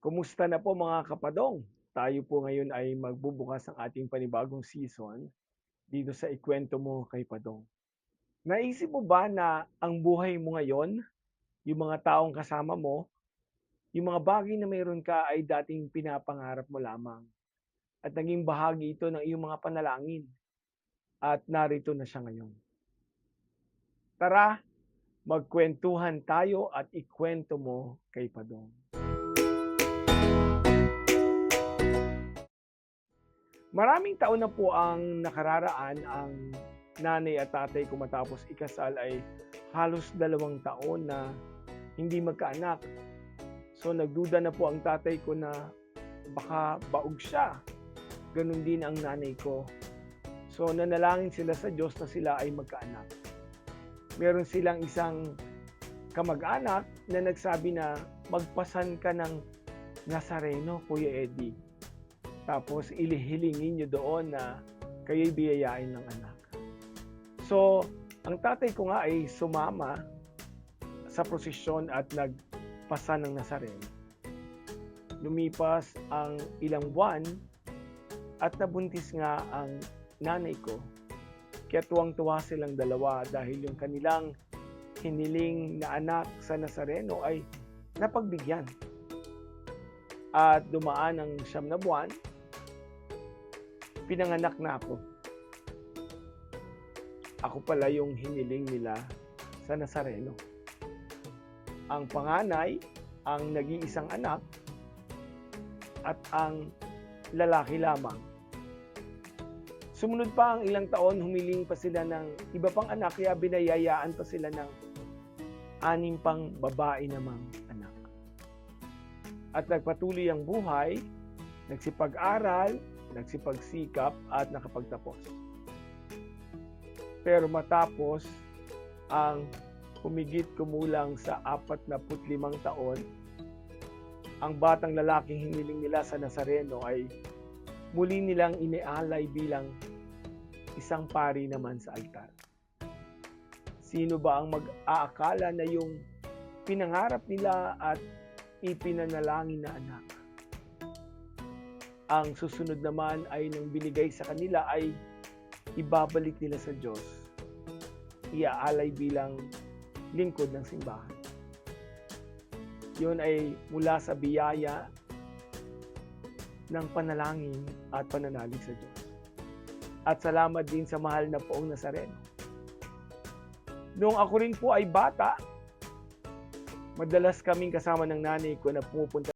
Kumusta na po mga kapadong? Tayo po ngayon ay magbubukas ng ating panibagong season dito sa Ikwento Mo Kay Padong. Naisip mo ba na ang buhay mo ngayon, yung mga taong kasama mo, yung mga bagay na mayroon ka ay dating pinapangarap mo lamang at naging bahagi ito ng iyong mga panalangin at narito na siya ngayon. Tara, magkwentuhan tayo at ikwento mo kay Padong. Maraming taon na po ang nakararaan ang nanay at tatay ko matapos ikasal ay halos 2 taon na hindi magkaanak. So nagduda na po ang tatay ko na baka baog siya. Ganun din ang nanay ko. So nanalangin sila sa Diyos na sila ay magkaanak. Meron silang isang kamag-anak na nagsabi na magpasan ka ng Nazareno, Kuya Eddie. Tapos ilihilingin nyo doon na kayo'y biyayain ng anak. So, ang tatay ko nga ay sumama sa prosesyon at nagpasa ng Nazareno. Lumipas ang ilang buwan at nabuntis nga ang nanay ko. Kaya tuwang-tuwa silang dalawa dahil yung kanilang hiniling na anak sa Nazareno ay napagbigyan. At dumaan ang 9 na buwan, pinanganak na ako. Ako pala yung hiniling nila sa Nazareno. Ang panganay, ang nag-iisang anak, at ang lalaki lamang. Sumunod pa ang ilang taon, humiling pa sila ng iba pang anak, kaya binayayaan pa sila ng 6 pang babae namang anak. At nagpatuloy ang buhay, nagsipag-aral, nagsipagsikap at nakapagtapos. Pero matapos ang humigit kumulang sa 45 taon, ang batang lalaking hiniling nila sa Nazareno ay muli nilang inialay bilang isang pari naman sa altar. Sino ba ang mag-aakala na yung pinangarap nila at ipinanalangin na anak, ang susunod naman ay nang binigay sa kanila ay ibabalik nila sa Diyos, iaalay bilang lingkod ng simbahan. Yun ay mula sa biyaya ng panalangin at pananalig sa Diyos. At salamat din sa mahal na Poong Nazareno. Noong ako rin po ay bata, madalas kaming kasama ng nanay ko na pumupunta